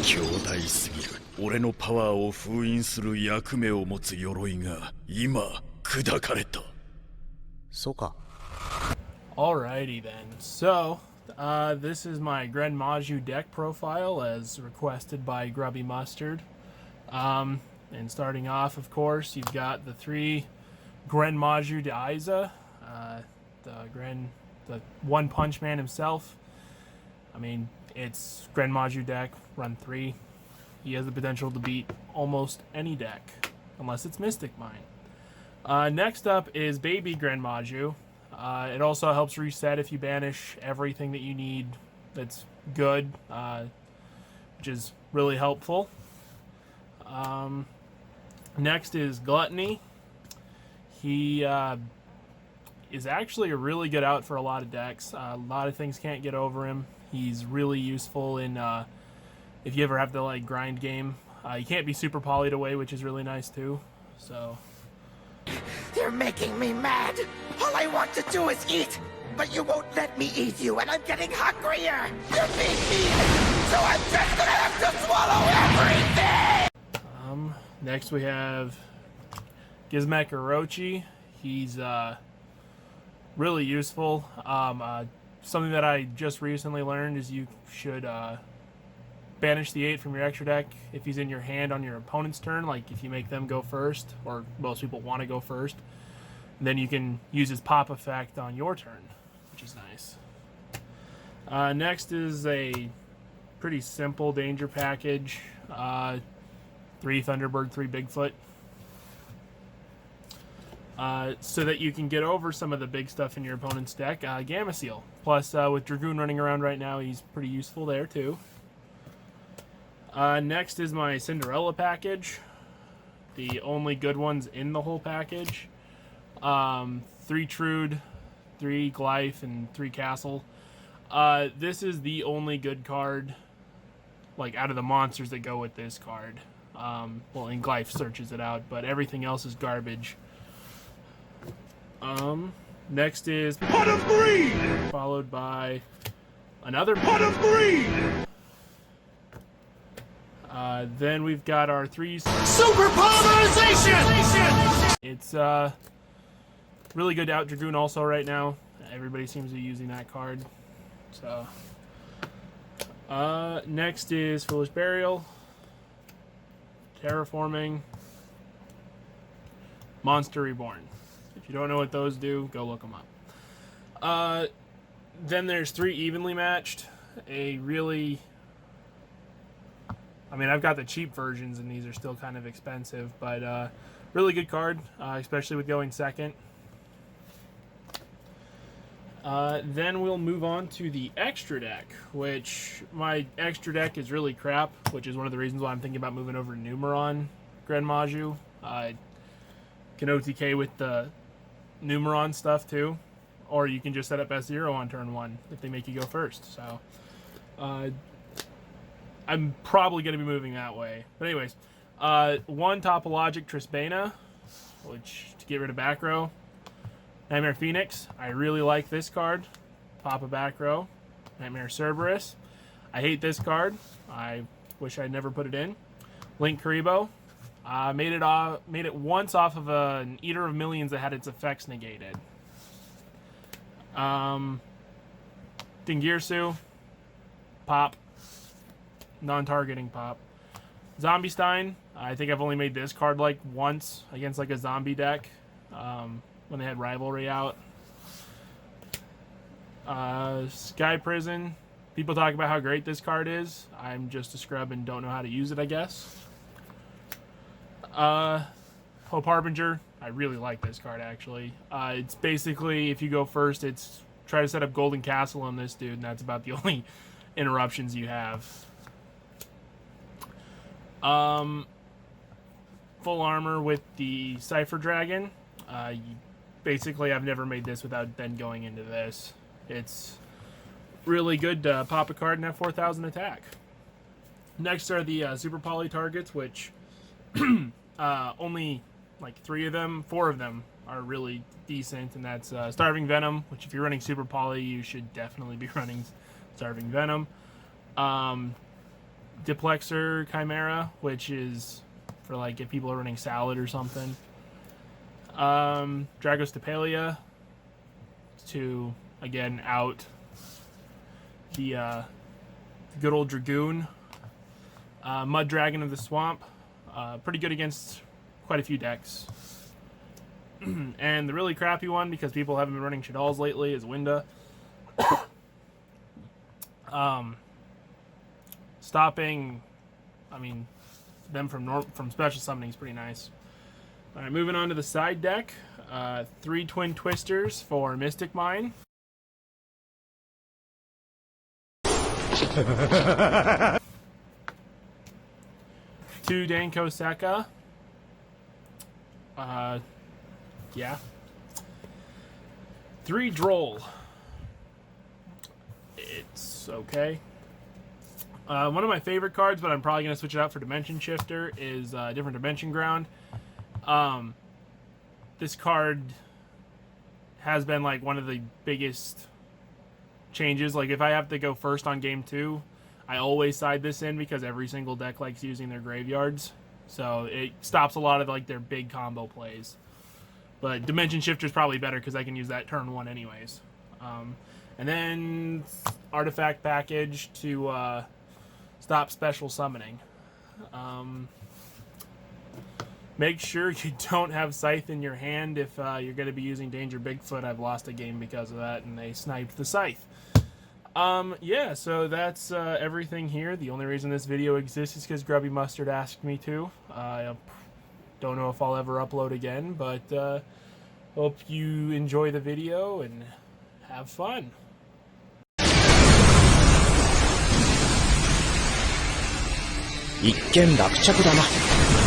強大すぎる。俺のパワーを封印する役目を持つ鎧が今砕かれた。そうか。 Alrighty then. So, this is my Gren Maju deck profile as requested by Grubby Mustard. And starting off, of course, you've got the 3 Gren Maju Daiza, the One Punch Man himself. I mean, it's Gren Maju deck, run 3. He has the potential to beat almost any deck, unless it's Mystic Mine. Next up is Baby Gren Maju. It also helps reset if you banish everything that you need that's good, which is really helpful. Next is Gluttony. He is actually a really good out for a lot of decks. A lot of things can't get over him. He's really useful in if you ever have to like grind game. You can't be super polyed away, which is really nice too. So. They're making me mad. All I want to do is eat, but you won't let me eat you, and I'm getting hungrier. You're being mean, so I'm just gonna have to swallow everything. Next we have Gizmek Orochi. He's really useful. Something that I just recently learned is you should banish the 8 from your extra deck if he's in your hand on your opponent's turn, like if you make them go first, or most people want to go first. And then you can use his pop effect on your turn, which is nice. Next is a pretty simple danger package. 3 Thunderbird, 3 Bigfoot. So that you can get over some of the big stuff in your opponent's deck. Gamma Seal. Plus, with Dragoon running around right now, he's pretty useful there too. Next is my Cinderella package. The only good ones in the whole package. 3 Trude, 3 Glyph, and 3 Castle. This is the only good card, like, out of the monsters that go with this card. Well, and Glyph searches it out, but everything else is garbage. Next is Pot of Greed! Followed by another Pot of Greed! Then we've got our 3 Super polarization! It's really good to out Dragoon also right now. Everybody seems to be using that card. So next is Foolish Burial, Terraforming, Monster Reborn. If you don't know what those do, go look them up. Then there's 3 Evenly Matched. I mean, I've got the cheap versions, and these are still kind of expensive, but really good card, especially with going second. Then we'll move on to the extra deck, which my extra deck is really crap, which is one of the reasons why I'm thinking about moving over to Numeron Gren Maju. Can OTK with the Numeron stuff too, or you can just set up S0 on turn 1 if they make you go first. So I'm probably going to be moving that way. But anyways, 1 Topologic Trisbana, which to get rid of back row. Nightmare Phoenix, I really like this card. Pop a back row. Nightmare Cerberus, I hate this card. I wish I'd never put it in. Link Karibo, made it once off of an Eater of Millions that had its effects negated. Dingirsu, pop. Non-targeting pop. Zombie Stein, I think I've only made this card like once against like a zombie deck when they had Rivalry out. Sky Prison, people talk about how great this card is. I'm just a scrub and don't know how to use it, I guess. Hope Harbinger, I really like this card actually. It's basically, if you go first, it's try to set up Golden Castle on this dude, and that's about the only interruptions you have. Full armor with the Cypher Dragon. Basically, I've never made this without then going into this. It's really good to pop a card and have 4,000 attack. Next are the Super Poly targets, which only like 4 of them are really decent, and that's Starving Venom, which if you're running Super Poly, you should definitely be running Starving Venom. Diplexer Chimera, which is for like if people are running salad or something. Dragostapelia to again out the good old Dragoon. Mud Dragon of the Swamp, pretty good against quite a few decks. And the really crappy one, because people haven't been running Shaddolls lately, is Winda. Stopping, I mean, them from special summoning is pretty nice. All right, moving on to the side deck. 3 Twin Twisters for Mystic Mine. Two Danko Seka. Yeah. 3 Droll. It's okay. One of my favorite cards, but I'm probably going to switch it out for Dimension Shifter, is Different Dimension Ground. This card has been like one of the biggest changes. Like if I have to go first on game 2, I always side this in because every single deck likes using their graveyards. So it stops a lot of like their big combo plays. But Dimension Shifter is probably better because I can use that turn 1 anyways. And then Artifact Package to stop special summoning. Make sure you don't have Scythe in your hand if you're going to be using Danger Bigfoot. I've lost a game because of that, and they sniped the Scythe. Yeah, so that's everything here. The only reason this video exists is because Grubby Mustard asked me to. I don't know if I'll ever upload again, but hope you enjoy the video and have fun. 一件落着だな。